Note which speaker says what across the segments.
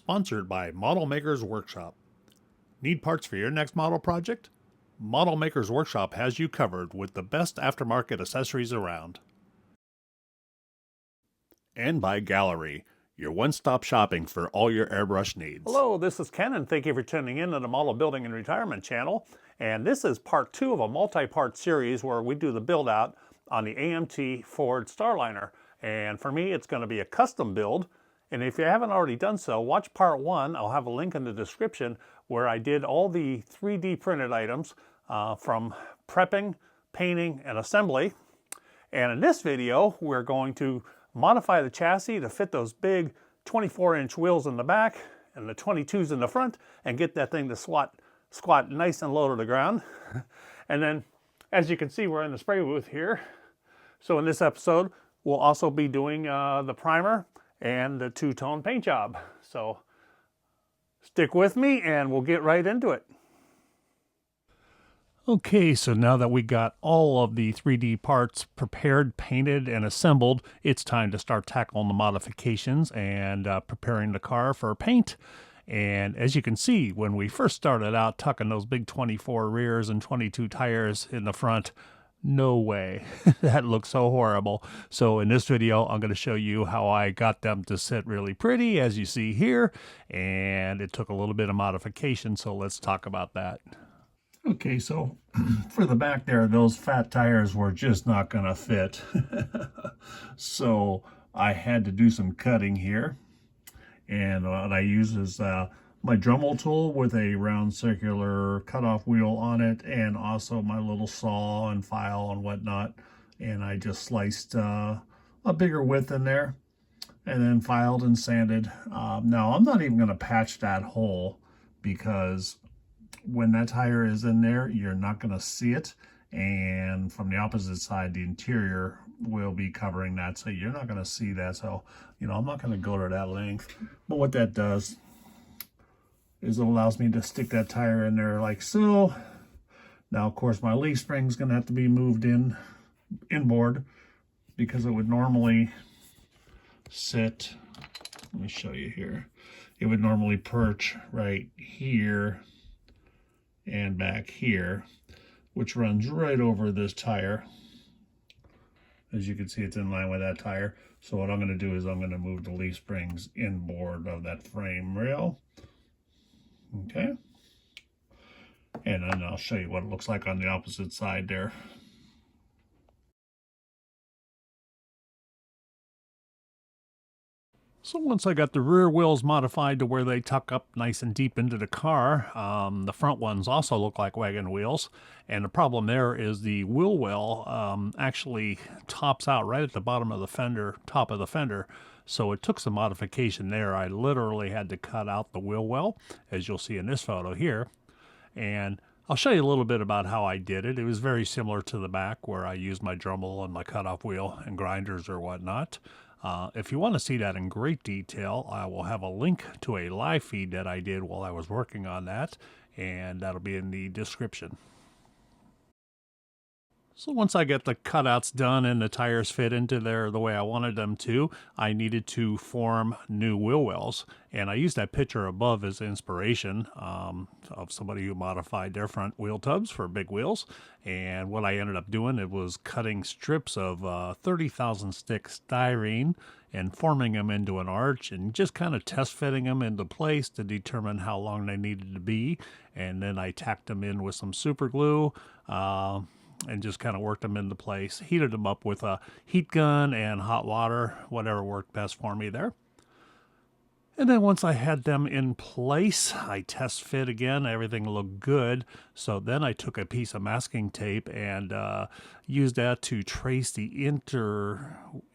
Speaker 1: sponsored by Model Makers Workshop. Need parts for your next model project? Model Makers Workshop has you covered with the best aftermarket accessories around. And by Gallery, your one-stop shopping for all your airbrush needs. Hello, this is Ken, and thank you for tuning in to the Model Building and Retirement channel. And this is part 2 of a multi-part series where we do the build out on the AMT Ford Starliner. And for me, it's going to be a custom build. And if you haven't already done so, watch part 1. I'll have a link in the description where I did all the 3D printed items from prepping, painting, and assembly. And in this video, we're going to modify the chassis to fit those big 24-inch wheels in the back and the 22s in the front and get that thing to squat nice and low to the ground. And then, as you can see, we're in the spray booth here. So in this episode, we'll also be doing the primer and the two-tone paint job. So stick with me and we'll get right into it. Okay, so now that we got all of the 3D parts prepared, painted, and assembled, it's time to start tackling the modifications and preparing the car for paint. And as you can see, when we first started out tucking those big 24 rears and 22 tires in the front, no way. That looks so horrible. So in this video, I'm going to show you how I got them to sit really pretty, as you see here. And it took a little bit of modification, so let's talk about that. Okay, so for the back there, those fat tires were just not going to fit. So I had to do some cutting here. And what I use is my Dremel tool with a round circular cutoff wheel on it, and also my little saw and file and whatnot. And I just sliced a bigger width in there and then filed and sanded. Now I'm not even going to patch that hole because when that tire is in there, you're not going to see it. And from the opposite side, the interior will be covering that, so you're not going to see that. So, you know, I'm not going to go to that length. But what that does is it allows me to stick that tire in there like so. Now, of course, my leaf spring is going to have to be moved inboard because it would normally sit. Let me show you here. It would normally perch right here and back here, which runs right over this tire. As you can see, it's in line with that tire. So what I'm going to do is I'm going to move the leaf springs inboard of that frame rail. Okay. And then I'll show you what it looks like on the opposite side there. So once I got the rear wheels modified to where they tuck up nice and deep into the car, the front ones also look like wagon wheels. And the problem there is the wheel well actually tops out right at the bottom of the fender, top of the fender. So it took some modification there. I literally had to cut out the wheel well, as you'll see in this photo here. And I'll show you a little bit about how I did it. It was very similar to the back where I used my Dremel and my cutoff wheel and grinders or whatnot. If you want to see that in great detail, I will have a link to a live feed that I did while I was working on that, and that'll be in the description. So once I get the cutouts done and the tires fit into there the way I wanted them to, I needed to form new wheel wells. And I used that picture above as inspiration of somebody who modified their front wheel tubs for big wheels. And what I ended up doing, it was cutting strips of 30,000 stick styrene and forming them into an arch and just kind of test fitting them into place to determine how long they needed to be. And then I tacked them in with some super glue. And just kind of worked them into place, heated them up with a heat gun and hot water, whatever worked best for me there. And then once I had them in place, I test fit again, everything looked good. So then I took a piece of masking tape and used that to trace the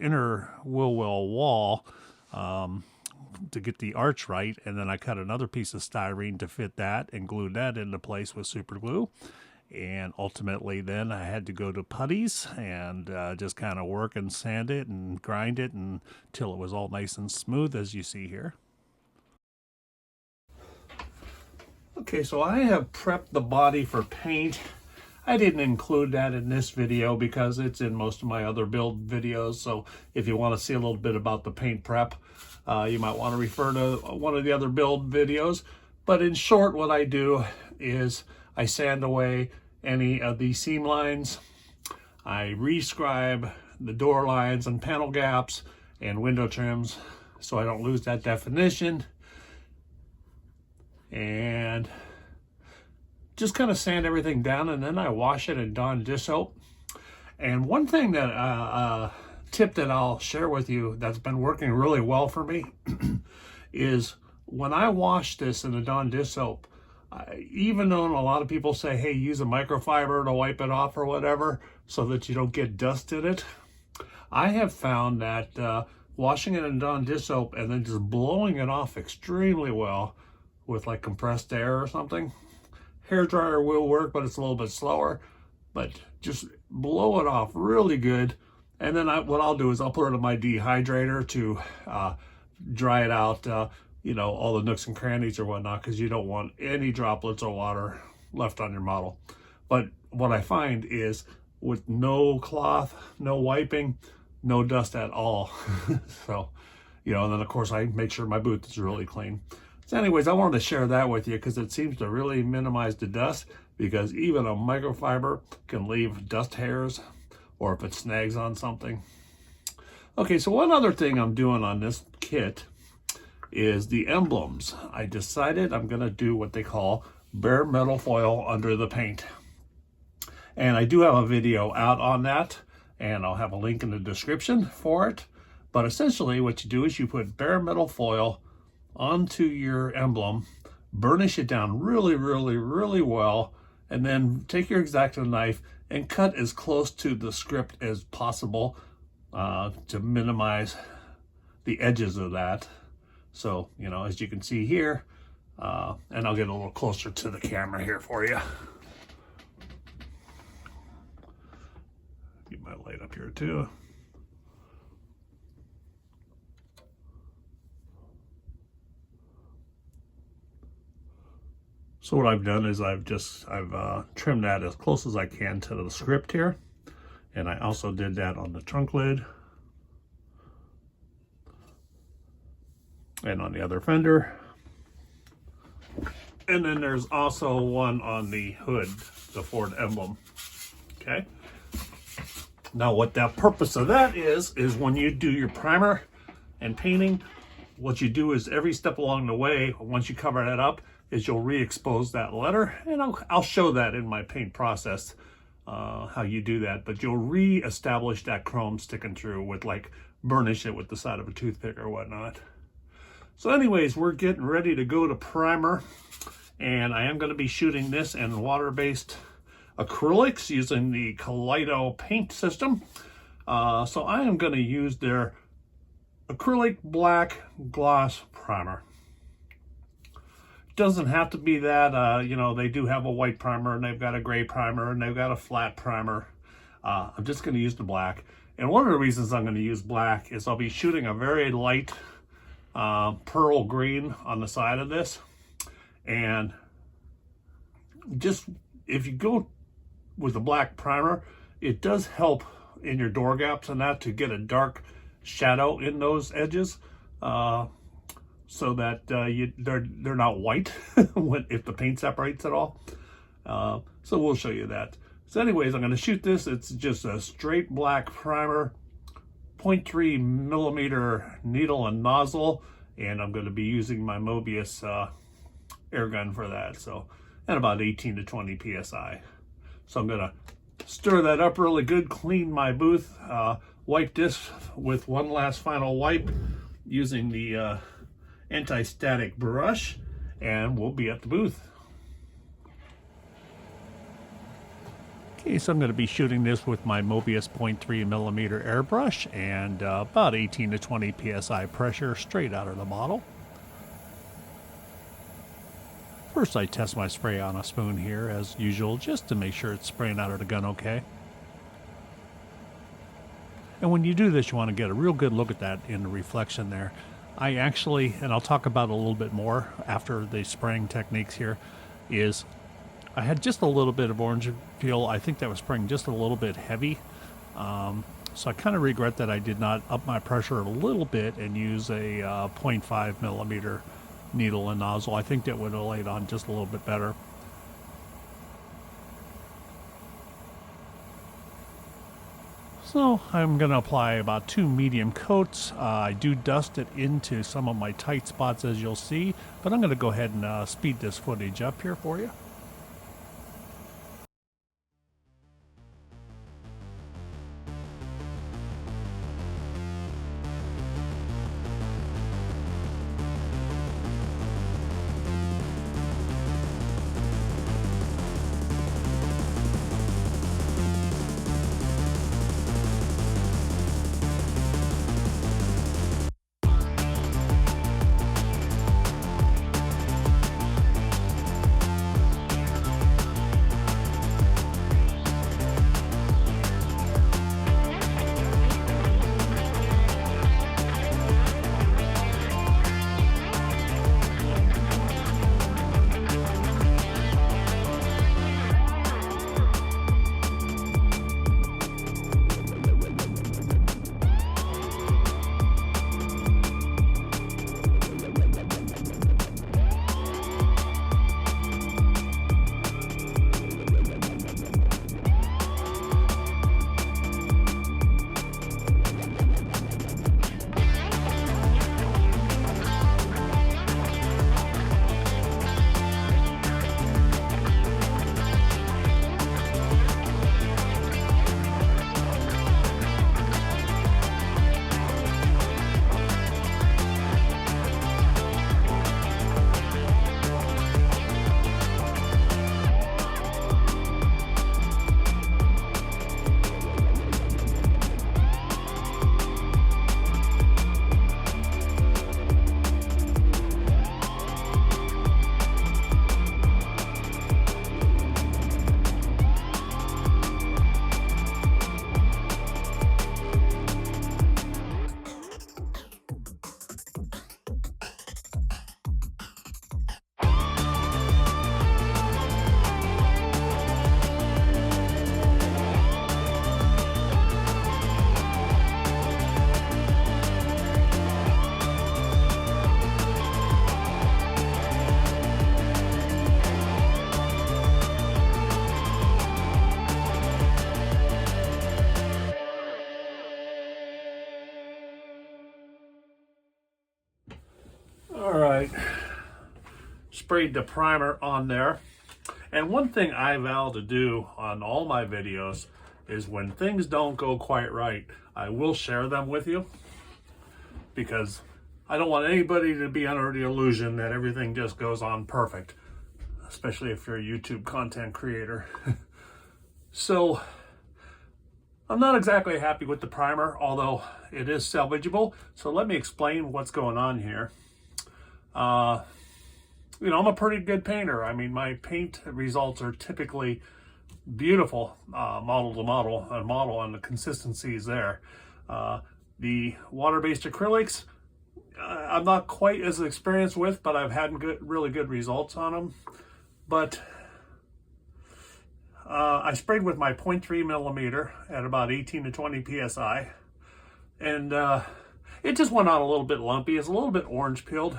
Speaker 1: inner wheel well wall to get the arch right. And then I cut another piece of styrene to fit that and glued that into place with super glue. And ultimately then I had to go to putties and just kind of work and sand it and grind it until it was all nice and smooth, as you see here. Okay, so I have prepped the body for paint. I didn't include that in this video because it's in most of my other build videos. So if you want to see a little bit about the paint prep, you might want to refer to one of the other build videos. But in short, what I do is I sand away any of the seam lines. I rescribe the door lines and panel gaps and window trims so I don't lose that definition. And just kind of sand everything down, and then I wash it in Dawn dish soap. And one thing that tip that I'll share with you that's been working really well for me is when I wash this in the Dawn dish soap, even though a lot of people say, hey, use a microfiber to wipe it off or whatever so that you don't get dust in it, I have found that washing it in Dawn dish soap and then just blowing it off extremely well with like compressed air or something. Hair dryer will work, but it's a little bit slower. But just blow it off really good. And then what I'll do is I'll put it in my dehydrator to dry it out, you know, all the nooks and crannies or whatnot, because you don't want any droplets of water left on your model. But what I find is with no cloth, no wiping, no dust at all. So, you know, and then of course I make sure my booth is really clean. So anyways, I wanted to share that with you because it seems to really minimize the dust, because even a microfiber can leave dust hairs or if it snags on something. Okay, so one other thing I'm doing on this kit is the emblems. I decided I'm gonna do what they call bare metal foil under the paint. And I do have a video out on that, and I'll have a link in the description for it. But essentially what you do is you put bare metal foil onto your emblem, burnish it down really, really, really well, and then take your X-Acto knife and cut as close to the script as possible to minimize the edges of that. So, you know, as you can see here, and I'll get a little closer to the camera here for you. Get my light up here too. So what I've done is I've trimmed that as close as I can to the script here. And I also did that on the trunk lid and on the other fender. And then there's also one on the hood, the Ford emblem. Okay. Now what the purpose of that is when you do your primer and painting, what you do is every step along the way, once you cover that up, is you'll re-expose that letter. And I'll show that in my paint process, how you do that. But you'll re-establish that chrome sticking through with, like, burnish it with the side of a toothpick or whatnot. So anyways, we're getting ready to go to primer. And I am going to be shooting this in water-based acrylics using the Kaleido paint system. So I am going to use their acrylic black gloss primer. Doesn't have to be that, you know, they do have a white primer and they've got a gray primer and they've got a flat primer. I'm just going to use the black. And one of the reasons I'm going to use black is I'll be shooting a very light pearl green on the side of this. And just, if you go with the black primer, it does help in your door gaps and that to get a dark shadow in those edges. So that they're not white if the paint separates at all. So we'll show you that. So anyways, I'm going to shoot this. It's just a straight black primer, 0.3 millimeter needle and nozzle, and I'm going to be using my Mobius air gun for that. So at about 18 to 20 psi. So I'm going to stir that up really good, clean my booth, wipe this with one last final wipe using the anti-static brush, and we'll be at the booth. Okay, so I'm going to be shooting this with my Mobius 0.3 millimeter airbrush and about 18 to 20 psi pressure straight out of the bottle. First I test my spray on a spoon here as usual, just to make sure it's spraying out of the gun okay. And when you do this, you want to get a real good look at that in the reflection there. I actually, and I'll talk about it a little bit more after the spraying techniques here, is I had just a little bit of orange peel. I think that was spraying just a little bit heavy. So I kind of regret that I did not up my pressure a little bit and use a 0.5 millimeter needle and nozzle. I think that would have laid on just a little bit better. So I'm going to apply about 2 medium coats. I do dust it into some of my tight spots, as you'll see, but I'm going to go ahead and speed this footage up here for you. All right, sprayed the primer on there. And one thing I vow to do on all my videos is when things don't go quite right, I will share them with you, because I don't want anybody to be under the illusion that everything just goes on perfect, especially if you're a YouTube content creator. So I'm not exactly happy with the primer, although it is salvageable. So let me explain what's going on here. You know, I'm a pretty good painter. I mean, my paint results are typically beautiful, model to model, and the consistency is there. The water-based acrylics, I'm not quite as experienced with, but I've had really good results on them. But I sprayed with my 0.3 millimeter at about 18 to 20 psi, and it just went on a little bit lumpy. It's a little bit orange peeled.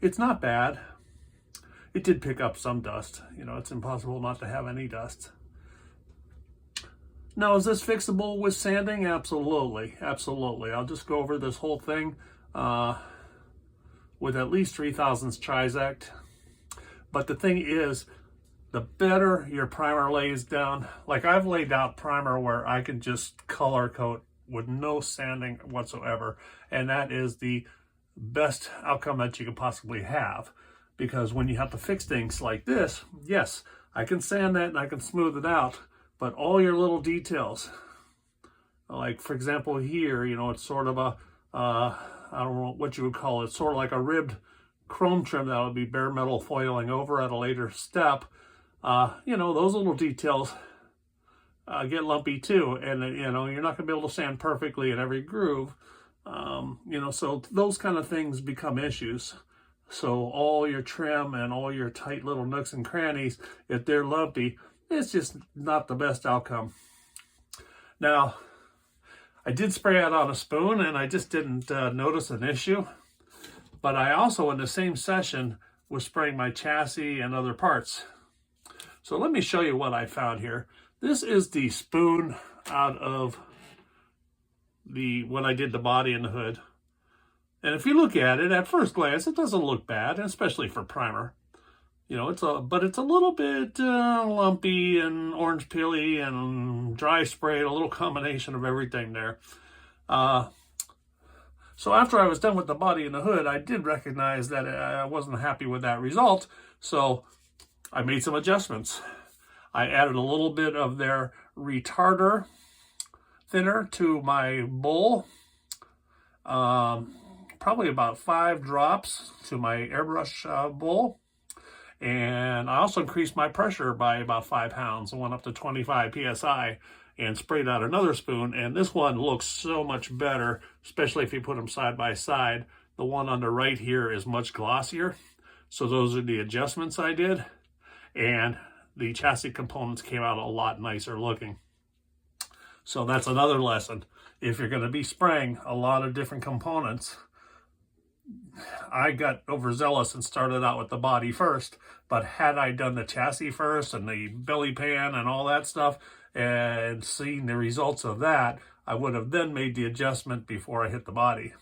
Speaker 1: It's not bad. It did pick up some dust. You know, it's impossible not to have any dust. Now, is this fixable with sanding? Absolutely, absolutely. I'll just go over this whole thing with at least 3/1000 Trizact. But the thing is, the better your primer lays down, like I've laid out primer where I can just color coat with no sanding whatsoever, and that is the best outcome that you could possibly have. Because when you have to fix things like this, yes, I can sand that and I can smooth it out, but all your little details, like for example here, you know, it's sort of a, I don't know what you would call it, sort of like a ribbed chrome trim that would be bare metal foiling over at a later step. You know, those little details get lumpy too, and you know, you're not gonna be able to sand perfectly in every groove. You know, so those kind of things become issues. So all your trim and all your tight little nooks and crannies, if they're lumpy, it's just not the best outcome. Now, I did spray it on a spoon and I just didn't notice an issue. But I also, in the same session, was spraying my chassis and other parts. So let me show you what I found here. This is the spoon out of when I did the body and the hood. And if you look at it, at first glance, it doesn't look bad, especially for primer. You know, but it's a little bit lumpy and orange peely and dry sprayed, a little combination of everything there. So after I was done with the body and the hood, I did recognize that I wasn't happy with that result. So I made some adjustments. I added a little bit of their retarder thinner to my bowl. Probably about 5 drops to my airbrush bowl. And I also increased my pressure by about 5 pounds. I went up to 25 PSI and sprayed out another spoon. And this one looks so much better, especially if you put them side by side. The one on the right here is much glossier. So those are the adjustments I did. And the chassis components came out a lot nicer looking. So that's another lesson. If you're going to be spraying a lot of different components, I got overzealous and started out with the body first, but had I done the chassis first and the belly pan and all that stuff and seen the results of that, I would have then made the adjustment before I hit the body.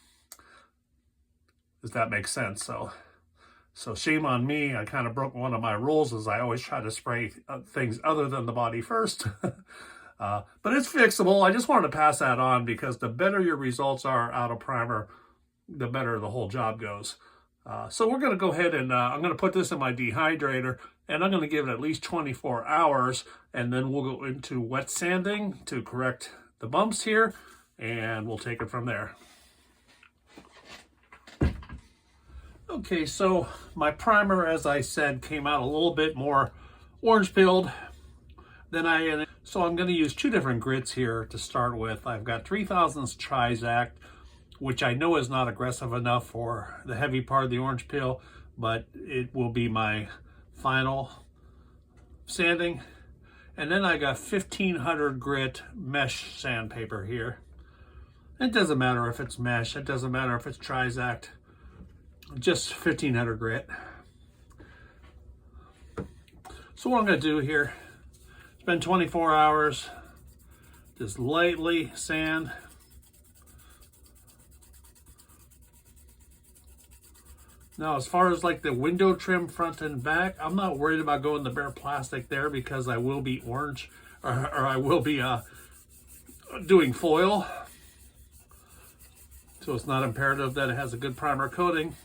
Speaker 1: Does that make sense? So shame on me. I kind of broke one of my rules, as I always try to spray things other than the body first. But it's fixable. I just wanted to pass that on because the better your results are out of primer, the better the whole job goes. So we're going to go ahead and I'm going to put this in my dehydrator, and I'm going to give it at least 24 hours, and then we'll go into wet sanding to correct the bumps here, and we'll take it from there. Okay, so my primer, as I said, came out a little bit more orange peeled than so I'm going to use 2 different grits here to start with. I've got 3000s Trizact, which I know is not aggressive enough for the heavy part of the orange peel, but it will be my final sanding. And then I got 1500 grit mesh sandpaper here. It doesn't matter if it's mesh, it doesn't matter if it's Trizact, just 1500 grit. So what I'm going to do here, spend 24 hours, just lightly sand. Now, as far as like the window trim front and back, I'm not worried about going the bare plastic there because I will be orange, or I will be doing foil. So it's not imperative that it has a good primer coating.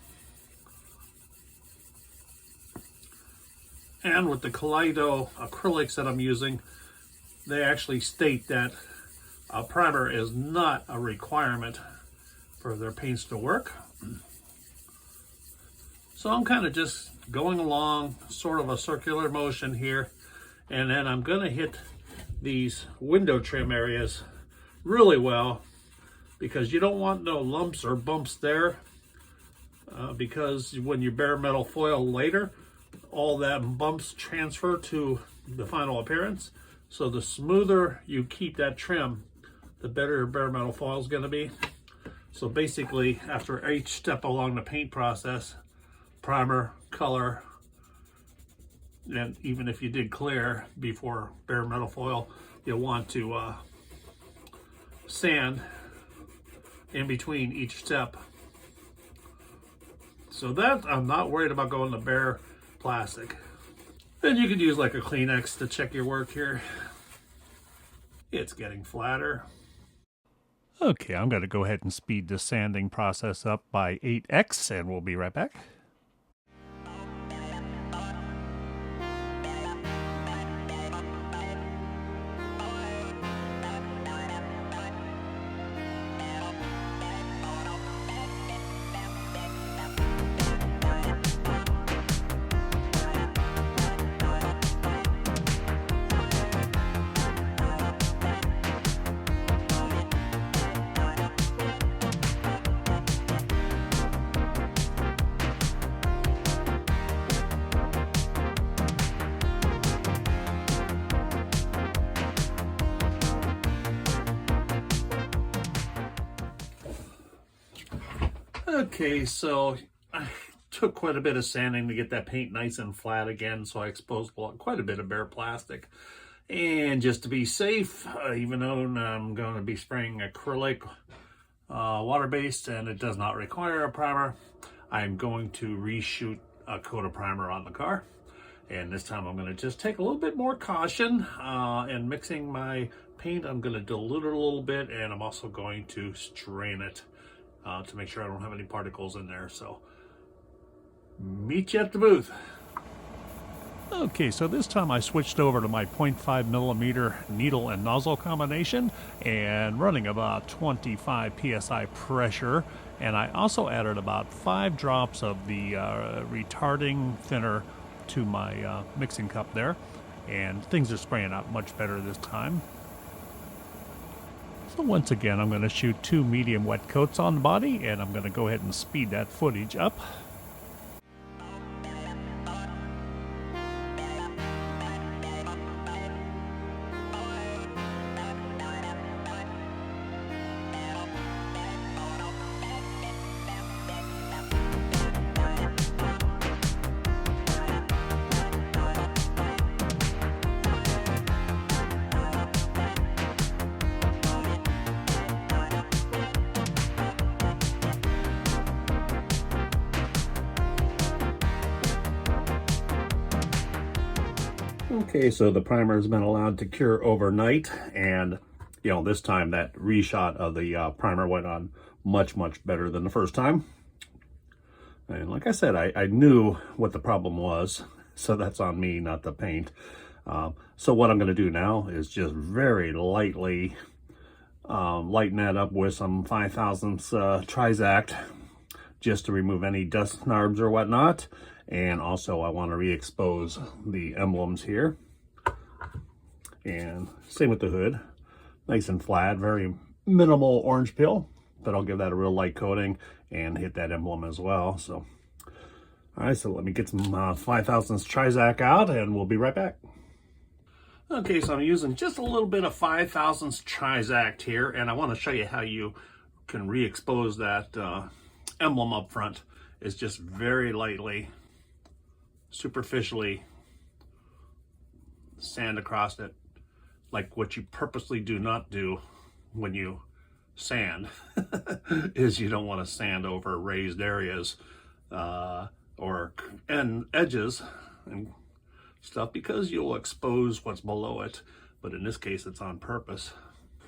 Speaker 1: And with the Kaleido acrylics that I'm using, they actually state that a primer is not a requirement for their paints to work. So I'm kind of just going along sort of a circular motion here, and then I'm going to hit these window trim areas really well because you don't want no lumps or bumps there because when you bare metal foil later, all that bumps transfer to the final appearance. So the smoother you keep that trim, the better your bare metal foil is going to be. So basically, after each step along the paint process, primer, color, and even if you did clear before bare metal foil, you'll want to sand in between each step. So that I'm not worried about going to bare plastic. And you could use like a Kleenex to check your work here. It's getting flatter. Okay, I'm going to go ahead and speed the sanding process up by 8x, and we'll be right back. Okay, so I took quite a bit of sanding to get that paint nice and flat again, so I exposed quite a bit of bare plastic. And just to be safe, even though I'm going to be spraying acrylic water-based and it does not require a primer, I'm going to reshoot a coat of primer on the car. And this time I'm going to just take a little bit more caution in mixing my paint. I'm going to dilute it a little bit, and I'm also going to strain it to make sure I don't have any particles in there. So meet you at the booth. Okay, so this time I switched over to my 0.5 millimeter needle and nozzle combination and running about 25 psi pressure, and I also added about 5 drops of the retarding thinner to my mixing cup there, and things are spraying out much better this time. So once again, I'm going to shoot 2 medium wet coats on the body, and I'm going to go ahead and speed that footage up. Okay, so the primer has been allowed to cure overnight, and this time that reshot of the primer went on much better than the first time. And like I said, I knew what the problem was, so that's on me, not the paint. So what I'm going to do now is just very lightly lighten that up with some 5/1000 Trizact, just to remove any dust snarbs or whatnot. And also I want to re-expose the emblems here. And same with the hood, nice and flat, very minimal orange peel, but I'll give that a real light coating and hit that emblem as well. So all right, so let me get some 5/1000 Trizact out and we'll be right back. Okay, so I'm using just a little bit of 5/1000 Trizact here, and I want to show you how you can re-expose that emblem up front. Is just very lightly, superficially sand across it, like what you purposely do not do when you sand is you don't want to sand over raised areas or edges and stuff, because you'll expose what's below it. But in this case, it's on purpose.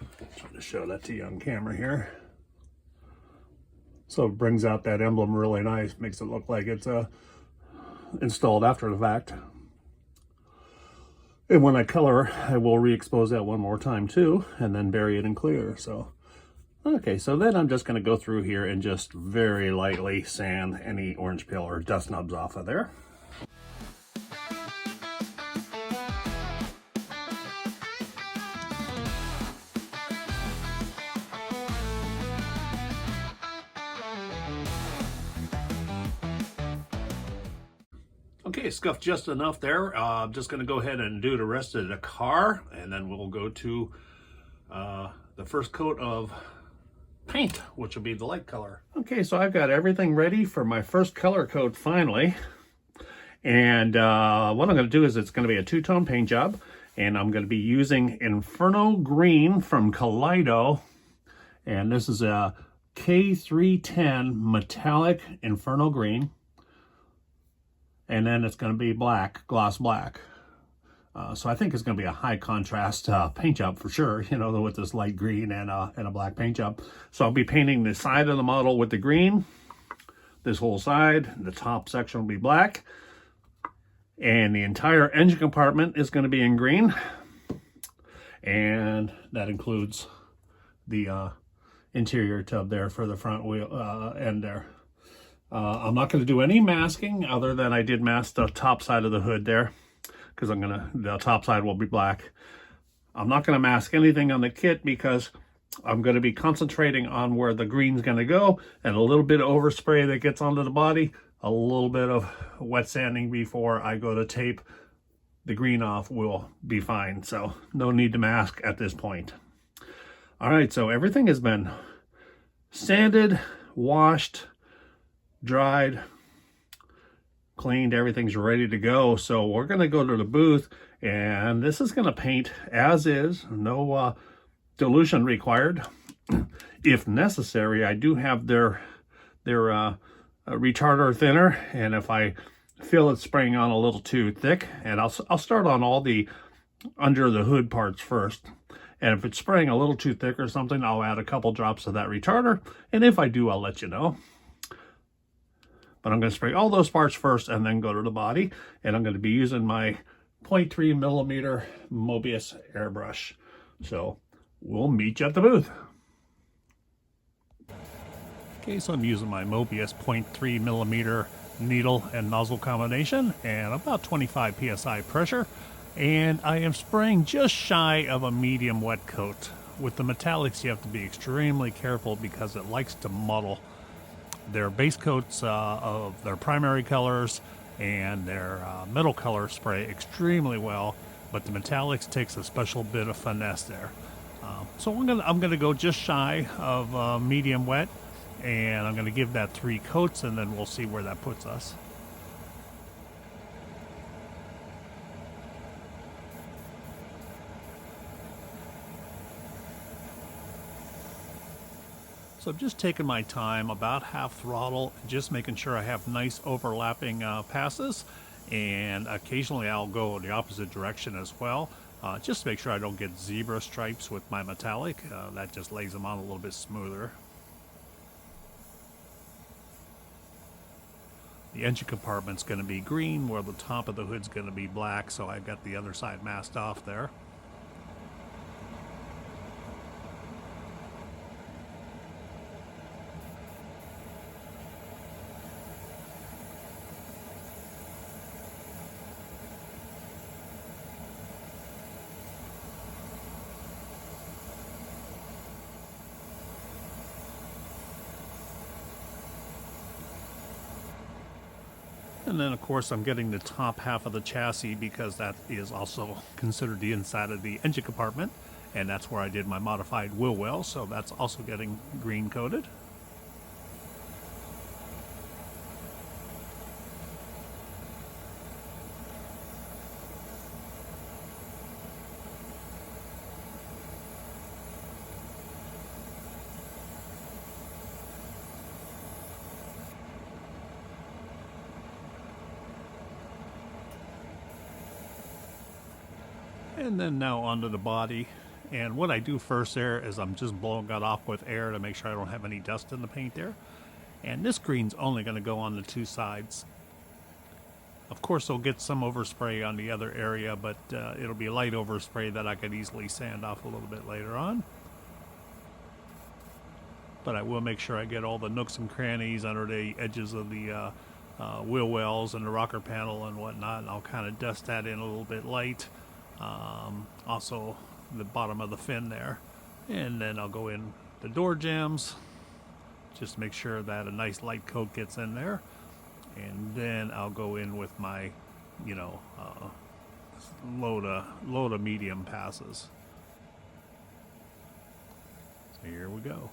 Speaker 1: I'm trying to show that to you on camera here. So it brings out that emblem really nice, makes it look like it's installed after the fact. And when I color, I will re-expose that one more time too, and then bury it in clear. So okay, so then I'm just going to go through here and just very lightly sand any orange peel or dust nubs off of there. Okay, scuffed just enough there. I'm just going to go ahead and do the rest of the car, and then we'll go to the first coat of paint, which will be the light color. Okay, so I've got everything ready for my first color coat finally. And what I'm going to do is it's going to be a two-tone paint job, and I'm going to be using Inferno Green from Kaleido. And this is a K310 metallic Inferno Green. And then it's going to be black, gloss black. So I think it's going to be a high contrast paint job for sure, with this light green and a black paint job. So I'll be painting the side of the model with the green, this whole side, the top section will be black, and the entire engine compartment is going to be in green. And that includes the interior tub there for the front wheel end there. I'm not going to do any masking other than I did mask the top side of the hood there, because the top side will be black. I'm not going to mask anything on the kit because I'm going to be concentrating on where the green's going to go, and a little bit of overspray that gets onto the body, a little bit of wet sanding before I go to tape the green off will be fine. So no need to mask at this point. All right, so everything has been sanded, washed, dried, cleaned, everything's ready to go. So we're going to go to the booth, and this is going to paint as is, no dilution required. If necessary, I do have their retarder thinner, and if I feel it's spraying on a little too thick, and I'll start on all the under the hood parts first, and if it's spraying a little too thick or something, I'll add a couple drops of that retarder, and if I do, I'll let you know. But I'm going to spray all those parts first and then go to the body, and I'm going to be using my 0.3 millimeter Mobius airbrush. So we'll meet you at the booth. Okay, so I'm using my Mobius 0.3 millimeter needle and nozzle combination and about 25 psi pressure, and I am spraying just shy of a medium wet coat. With the metallics, you have to be extremely careful because it likes to muddle. Their base coats of their primary colors and their middle color spray extremely well, but the metallics takes a special bit of finesse there. So I'm gonna go just shy of medium wet, and I'm gonna give that 3 coats, and then we'll see where that puts us. So I'm just taking my time, about half throttle, just making sure I have nice overlapping passes, and occasionally I'll go the opposite direction as well, just to make sure I don't get zebra stripes with my metallic. That just lays them on a little bit smoother. The engine compartment's going to be green, where the top of the hood's going to be black, so I've got the other side masked off there. And then, of course, I'm getting the top half of the chassis because that is also considered the inside of the engine compartment, and that's where I did my modified wheel well, so that's also getting green coated. And then now onto the body, and what I do first there is I'm just blowing that off with air to make sure I don't have any dust in the paint there. And this green's only going to go on the 2 sides. Of course I'll get some overspray on the other area, but it'll be light overspray that I could easily sand off a little bit later on. But I will make sure I get all the nooks and crannies under the edges of the wheel wells and the rocker panel and whatnot, and I'll kind of dust that in a little bit light. Also the bottom of the fin there, and then I'll go in the door jambs just to make sure that a nice light coat gets in there, and then I'll go in with my load of medium passes. So here we go.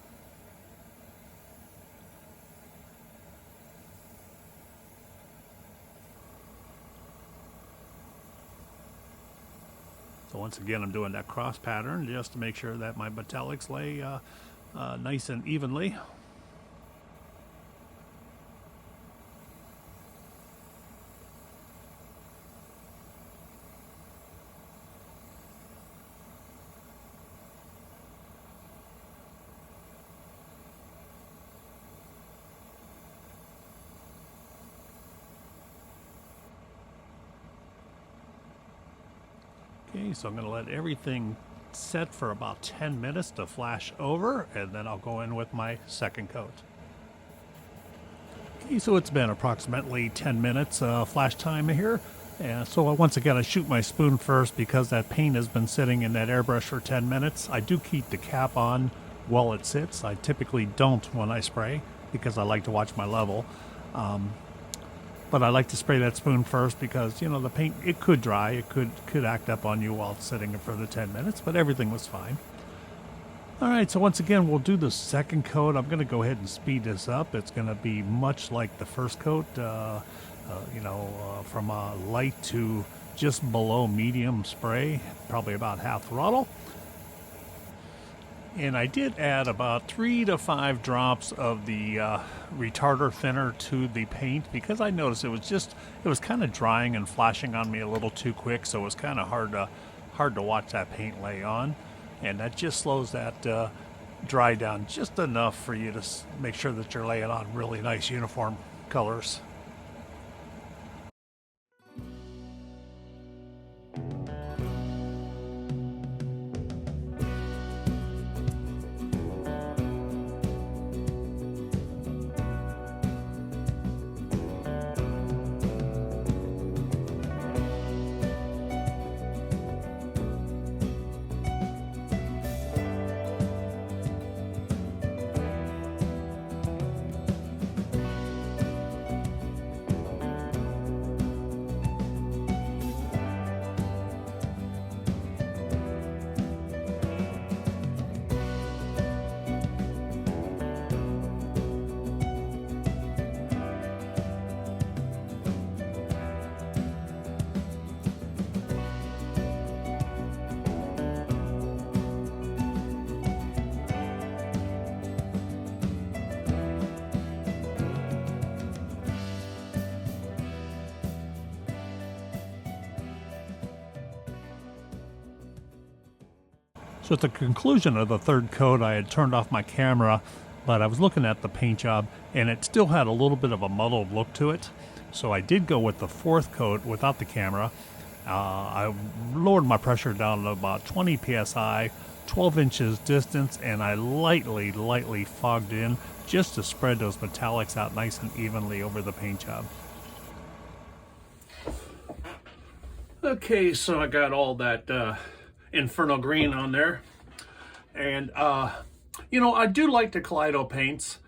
Speaker 1: So once again, I'm doing that cross pattern just to make sure that my metallics lay nice and evenly. Okay, so I'm going to let everything set for about 10 minutes to flash over, and then I'll go in with my second coat. Okay, so it's been approximately 10 minutes flash time here. And so once again, I shoot my spoon first because that paint has been sitting in that airbrush for 10 minutes. I do keep the cap on while it sits. I typically don't when I spray because I like to watch my level. But I like to spray that spoon first because, the paint, it could dry. It could act up on you while it's sitting for the 10 minutes, but everything was fine. All right, so once again, we'll do the second coat. I'm going to go ahead and speed this up. It's going to be much like the first coat, from light to just below medium spray, probably about half throttle. And I did add about 3 to 5 drops of the retarder thinner to the paint because I noticed it was kind of drying and flashing on me a little too quick, so it was kind of hard to watch that paint lay on. And that just slows that dry down just enough for you to make sure that you're laying on really nice uniform colors. So at the conclusion of the third coat, I had turned off my camera, but I was looking at the paint job and it still had a little bit of a muddled look to it. So I did go with the fourth coat without the camera. I lowered my pressure down to about 20 psi, 12 inches distance, and I lightly fogged in just to spread those metallics out nice and evenly over the paint job. Okay, so I got all that Inferno green on there, and I do like the Kaleido paints,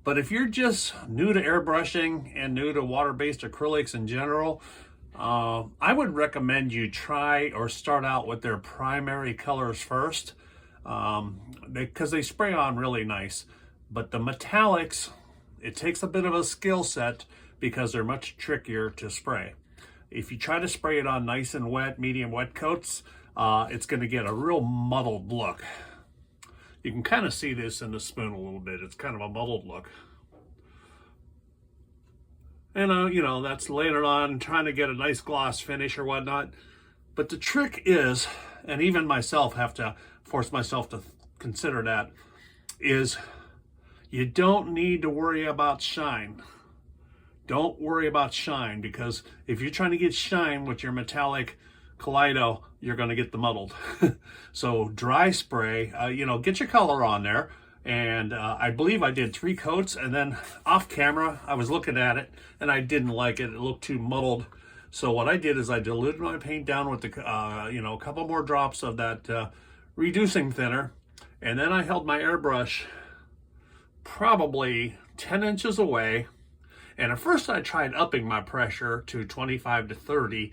Speaker 1: but if you're just new to airbrushing and new to water-based acrylics in general, I would recommend you try or start out with their primary colors first, because they spray on really nice. But the metallics, it takes a bit of a skill set because they're much trickier to spray. If you try to spray it on nice and wet, medium wet coats, it's going to get a real muddled look. You can kind of see this in the spoon a little bit. It's kind of a muddled look. And, that's laying it on, trying to get a nice gloss finish or whatnot. But the trick is, and even myself have to force myself to consider that, is you don't need to worry about shine. Don't worry about shine, because if you're trying to get shine with your metallic Kaleido, you're going to get the muddled. So dry spray, get your color on there. And I believe I did 3 coats, and then off camera, I was looking at it and I didn't like it. It looked too muddled. So what I did is I diluted my paint down with a couple more drops of that reducing thinner. And then I held my airbrush probably 10 inches away. And at first I tried upping my pressure to 25 to 30.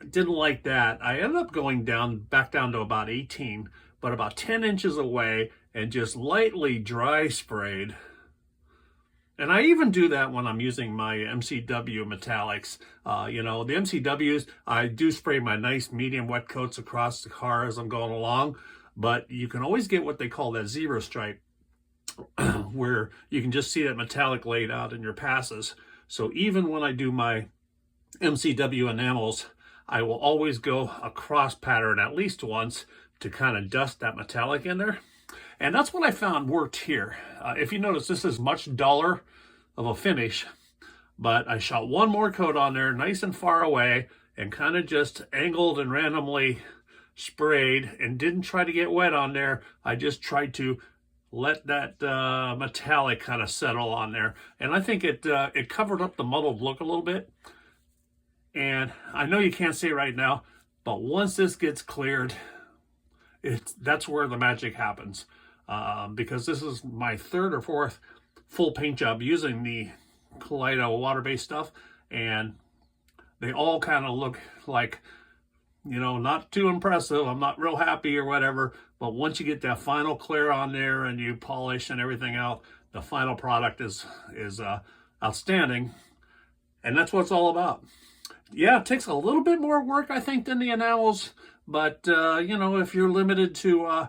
Speaker 1: Didn't like that. I ended up going back down to about 18, but about 10 inches away, and just lightly dry sprayed. And I even do that when I'm using my MCW metallics. The MCWs, I do spray my nice medium wet coats across the car as I'm going along, but you can always get what they call that zero stripe, where you can just see that metallic laid out in your passes. So even when I do my MCW enamels, I will always go across pattern at least once to kind of dust that metallic in there. And that's what I found worked here. If you notice, this is much duller of a finish, but I shot one more coat on there nice and far away and kind of just angled and randomly sprayed and didn't try to get wet on there. I just tried to let that metallic kind of settle on there. And I think it covered up the muddled look a little bit. And I know you can't see it right now, but once this gets cleared, that's where the magic happens. Because this is my 3rd or 4th full paint job using the Kaleido water-based stuff, and they all kind of look like you know, not too impressive. I'm not real happy or whatever, but once you get that final clear on there and you polish and everything out, the final product is outstanding. And that's what it's all about. Yeah, it takes a little bit more work, I think, than the enamels, but you know, if you're limited to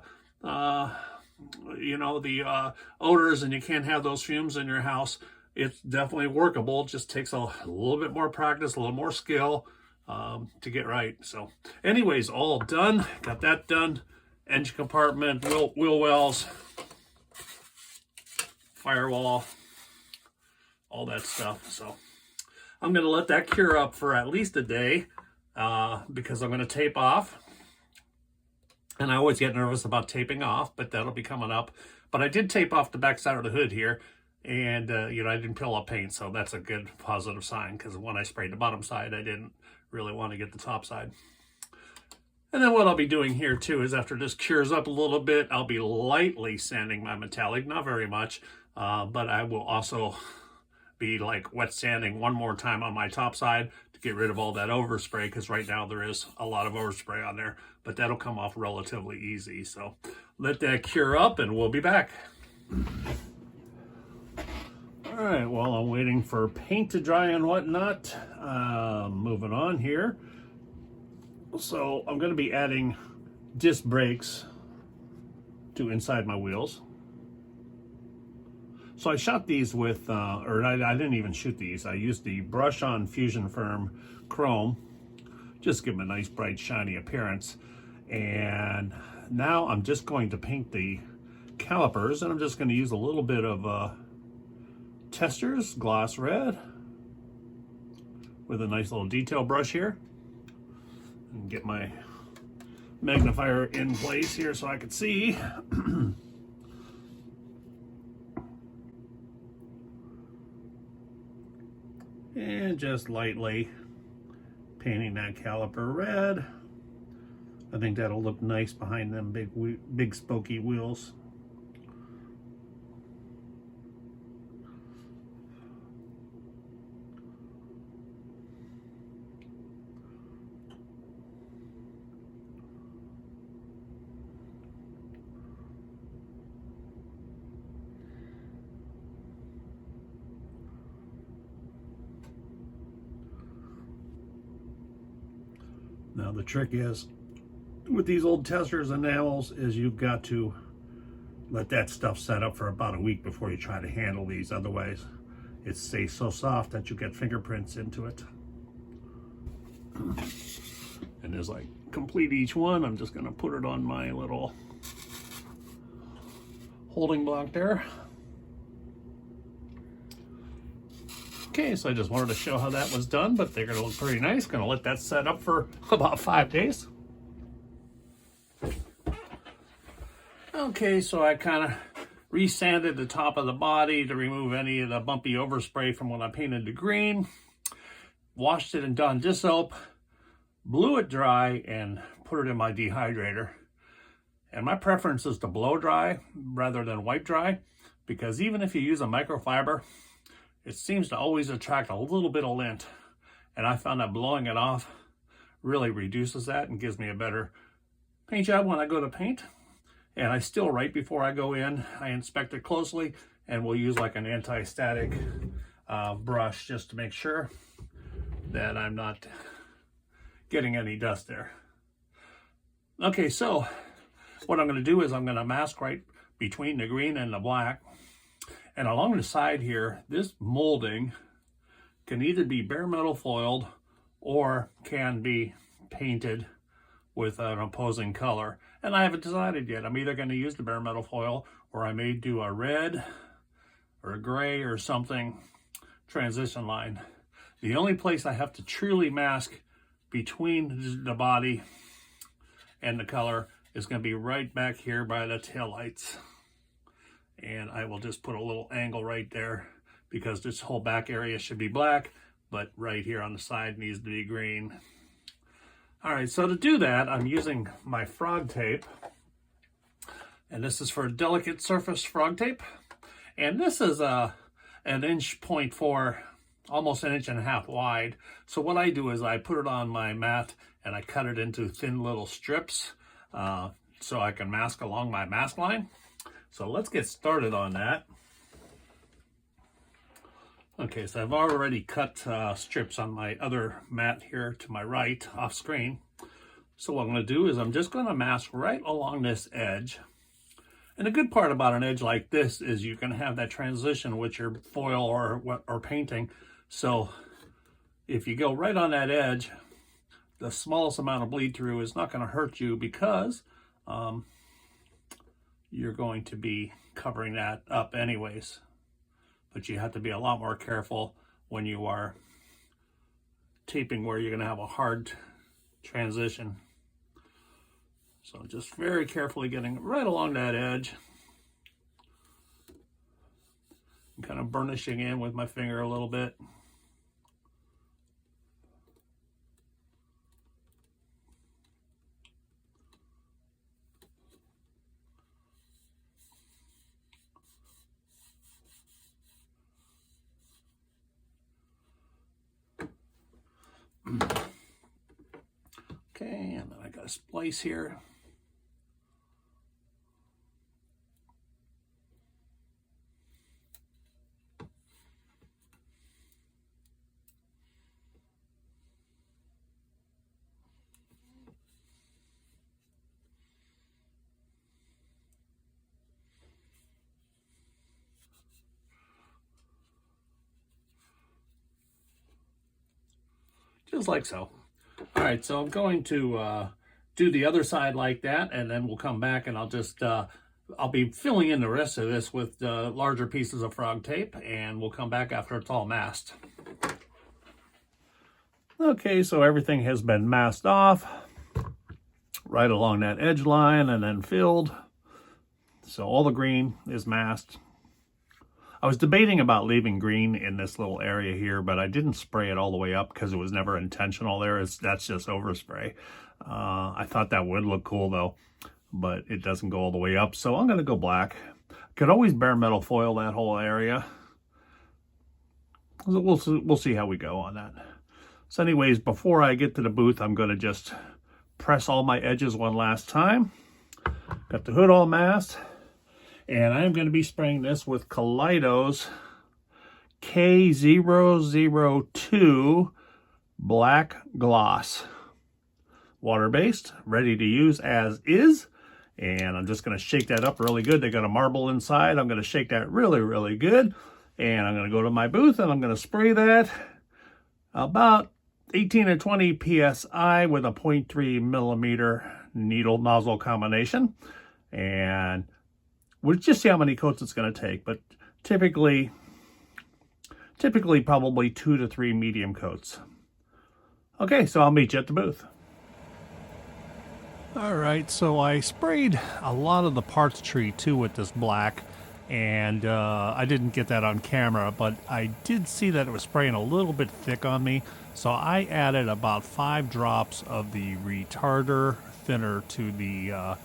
Speaker 1: you know, the odors and you can't have those fumes in your house, it's definitely workable. It just takes a little bit more practice, a little more skill to get right. So anyways, all done. Got that done. Engine compartment, wheel wells, firewall, all that stuff. So I'm going to let that cure up for at least a day because I'm going to tape off. And I always get nervous about taping off, but that'll be coming up. But I did tape off the back side of the hood here, and you know, I didn't peel up paint, so that's a good positive sign, because when I sprayed the bottom side, I didn't really want to get the top side. And then what I'll be doing here too is, after this cures up a little bit, I'll be lightly sanding my metallic, not very much, but I will also be like wet sanding one more time on my top side to get rid of all that overspray, because right now there is a lot of overspray on there, but that'll come off relatively easy. So let that cure up and we'll be back. All right, well, I'm waiting for paint to dry and whatnot. Moving on here. So I'm going to be adding disc brakes to inside my wheels. So I shot these with, or I didn't even shoot these. I used the brush on Fusion Firm Chrome, just give them a nice bright shiny appearance. And now I'm just going to paint the calipers, and I'm just going to use a little bit of Testors gloss red with a nice little detail brush here, and get my magnifier in place here so I can see. And just lightly painting that caliper red. I think that'll look nice behind them big spokey wheels. Now the trick is, with these old Testors enamels, is you've got to let that stuff set up for about a week before you try to handle these. Otherwise, it stays so soft that you get fingerprints into it. And as I complete each one, I'm just going to put it on my little holding block there. Okay, so I just wanted to show how that was done, but they're going to look pretty nice. Going to let that set up for about 5 days. Okay, so I kind of resanded the top of the body to remove any of the bumpy overspray from when I painted the green. Washed it in Dawn dish soap, blew it dry, and put it in my dehydrator. And my preference is to blow dry rather than wipe dry, because even if you use a microfiber, it seems to always attract a little bit of lint. And I found that blowing it off really reduces that and gives me a better paint job when I go to paint. And I still, right before I go in, I inspect it closely, and we'll use like an anti-static brush just to make sure that I'm not getting any dust there. Okay, so what I'm going to do is I'm going to mask right between the green and the black. And along the side here, this molding can either be bare metal foiled or can be painted with an opposing color. And I haven't decided yet. I'm either going to use the bare metal foil, or I may do a red or a gray or something transition line. The only place I have to truly mask between the body and the color is going to be right back here by the taillights. And I will just put a little angle right there, because this whole back area should be black, but right here on the side needs to be green. All right, so to do that, I'm using my frog tape. And this is for delicate surface frog tape. And this is an 1.4 inch, almost 1.5 inches wide. So what I do is I put it on my mat and I cut it into thin little strips so I can mask along my mask line. So let's get started on that. Okay, so I've already cut strips on my other mat here to my right off screen. So what I'm going to do is I'm just going to mask right along this edge. And the good part about an edge like this is you can have that transition with your foil or painting. So if you go right on that edge, the smallest amount of bleed through is not going to hurt you because you're going to be covering that up anyways. But you have to be a lot more careful when you are taping where you're going to have a hard transition. So just very carefully getting right along that edge. And kind of burnishing in with my finger a little bit. Okay, and then I got a splice here. Just like so. All right, so I'm going to do the other side like that, and then we'll come back and I'll just, I'll be filling in the rest of this with larger pieces of frog tape, and we'll come back after it's all masked. Okay, so everything has been masked off right along that edge line and then filled. So all the green is masked. I was debating about leaving green in this little area here, but I didn't spray it all the way up because it was never intentional there. That's just overspray. I thought that would look cool though, but it doesn't go all the way up. So I'm going to go black. Could always bare metal foil that whole area. We'll see how we go on that. So anyways, before I get to the booth, I'm going to just press all my edges one last time. Got the hood all masked. And I'm going to be spraying this with Kaleido's K002 Black Gloss. Water-based, ready to use as is. And I'm just going to shake that up really good. They got a marble inside. I'm going to shake that really, really good. And I'm going to go to my booth and I'm going to spray that about 18 to 20 PSI with a 0.3 millimeter needle nozzle combination. And we'll just see how many coats it's going to take, but typically probably 2 to 3 medium coats. Okay, so I'll meet you at the booth. All right, so I sprayed a lot of the parts tree too with this black, and I didn't get that on camera, but I did see that it was spraying a little bit thick on me, so I added about 5 drops of the retarder thinner to the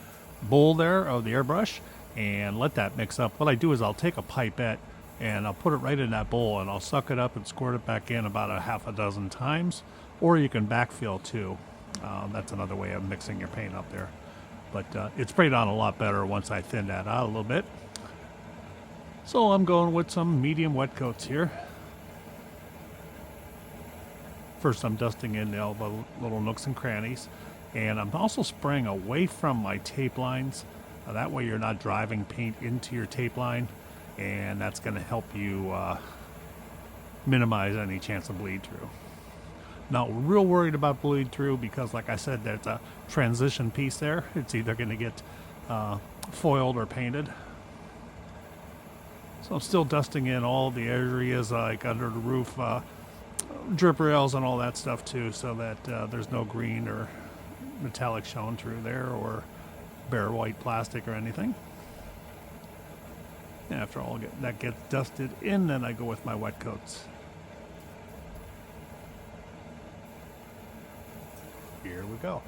Speaker 1: bowl there of the airbrush, and let that mix up. What I do is I'll take a pipette and I'll put it right in that bowl and I'll suck it up and squirt it back in about a half a dozen times, or you can backfill too. That's another way of mixing your paint up there. But it sprayed on a lot better once I thinned that out a little bit. So I'm going with some medium wet coats here. First I'm dusting in all the little nooks and crannies, and I'm also spraying away from my tape lines. That way you're not driving paint into your tape line, and that's going to help you minimize any chance of bleed through. Not real worried about bleed through because, like I said, there's a transition piece there. It's either going to get foiled or painted. So I'm still dusting in all the areas like under the roof, drip rails and all that stuff too, so that there's no green or metallic shown through there or bare white plastic or anything. After all that gets dusted in, then I go with my wet coats. Here we go.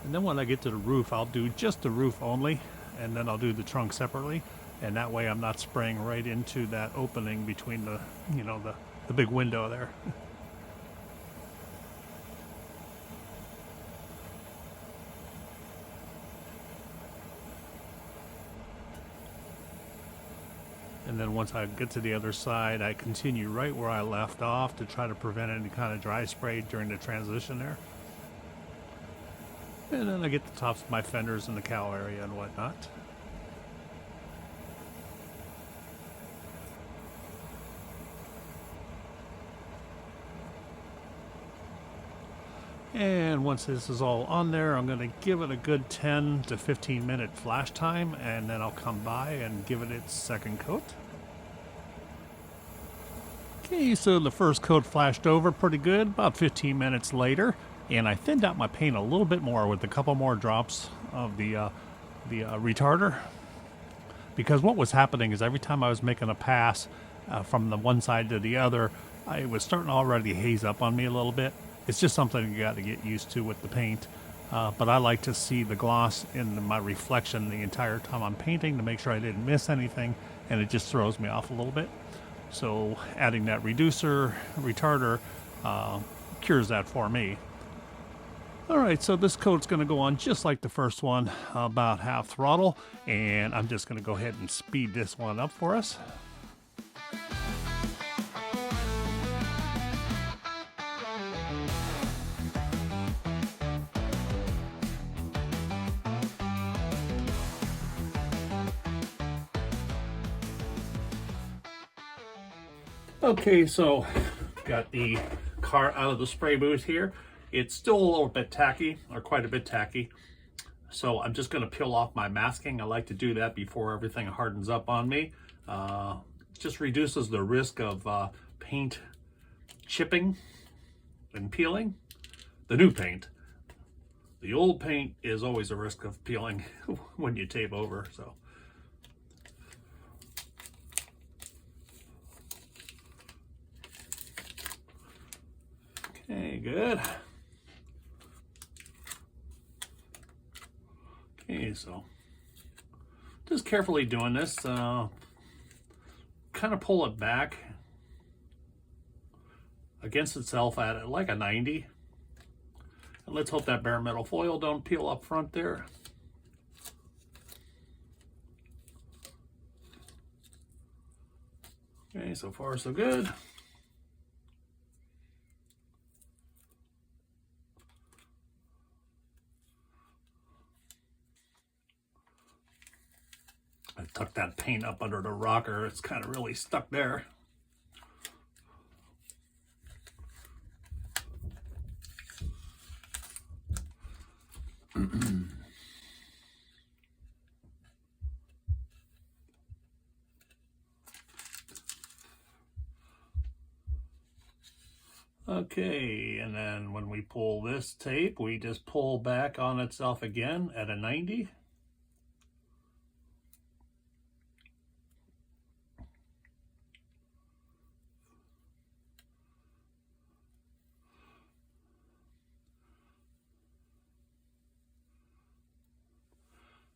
Speaker 1: And then when I get to the roof, I'll do just the roof only, and then I'll do the trunk separately. and that way I'm not spraying right into that opening between the, the big window there. And then once I get to the other side, I continue right where I left off to try to prevent any kind of dry spray during the transition there. And then I get the tops of my fenders in the cowl area and whatnot. And once this is all on there, I'm going to give it a good 10 to 15 minute flash time, and then I'll come by and give it its second coat. Okay, so the first coat flashed over pretty good about 15 minutes later, and I thinned out my paint a little bit more with a couple more drops of the retarder. Because what was happening is every time I was making a pass from the one side to the other, it was starting to already haze up on me a little bit. It's just something you got to get used to with the paint. But I like to see the gloss in my reflection the entire time I'm painting to make sure I didn't miss anything, and it just throws me off a little bit. So adding that retarder cures that for me. All right, so this coat's going to go on just like the first one, about half throttle, and I'm just going to go ahead and speed this one up for us. Okay, so got the car out of the spray booth here. It's still a little bit tacky, or quite a bit tacky. So I'm just going to peel off my masking. I like to do that before everything hardens up on me. Just reduces the risk of paint chipping and peeling. The new paint. The old paint is always a risk of peeling when you tape over, so. Okay, good. Okay, so just carefully doing this, kind of pull it back against itself at like a 90. And let's hope that bare metal foil don't peel up front there. Okay, so far so good. I tucked that paint up under the rocker. It's kind of really stuck there. Okay, and then when we pull this tape, we just pull back on itself again at a 90.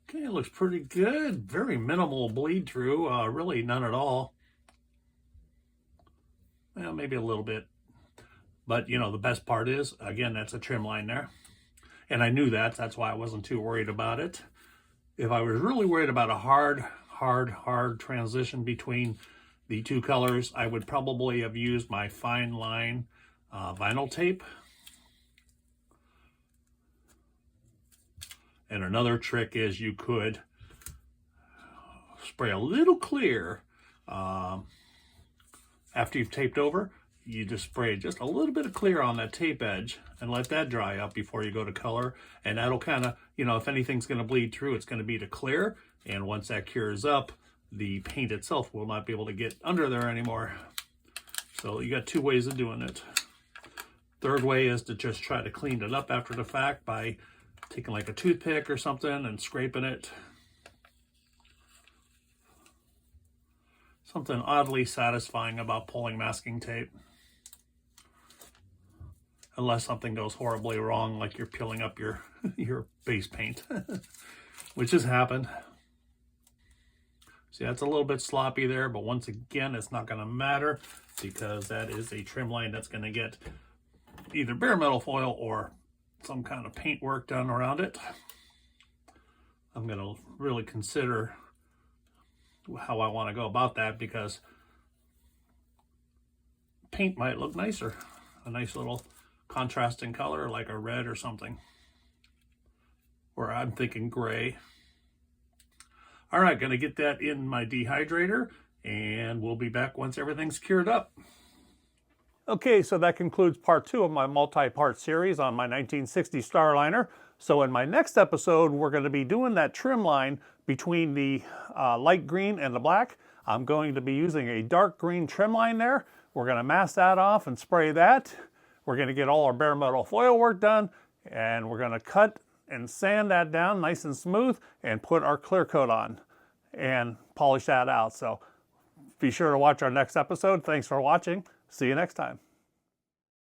Speaker 1: Okay, it looks pretty good. Very minimal bleed through, really none at all. Well, maybe a little bit. But, you know, the best part is, again, that's a trim line there. And I knew that. That's why I wasn't too worried about it. If I was really worried about a hard transition between the two colors, I would probably have used my fine line vinyl tape. And another trick is you could spray a little clear after you've taped over. You just spray just a little bit of clear on that tape edge and let that dry up before you go to color. And that'll kind of, you know, if anything's going to bleed through, it's going to be to clear. And once that cures up, the paint itself will not be able to get under there anymore. So you got two ways of doing it. Third way is to just try to clean it up after the fact by taking like a toothpick or something and scraping it. Something oddly satisfying about pulling masking tape. Unless something goes horribly wrong, like you're peeling up your, your base paint, which has happened. See, that's a little bit sloppy there, but once again, it's not going to matter because that is a trim line that's going to get either bare metal foil or some kind of paint work done around it. I'm going to really consider how I want to go about that because paint might look nicer. A nice little contrasting color like a red or something. Or I'm thinking gray. All right, gonna get that in my dehydrator and we'll be back once everything's cured up. Okay, so that concludes part 2 of my multi-part series on my 1960 Starliner. So in my next episode, we're going to be doing that trim line between the light green and the black. I'm going to be using a dark green trim line there. We're going to mask that off and spray that. We're going to get all our bare metal foil work done, and we're going to cut and sand that down nice and smooth and put our clear coat on and polish that out. So be sure to watch our next episode. Thanks for watching. See you next time.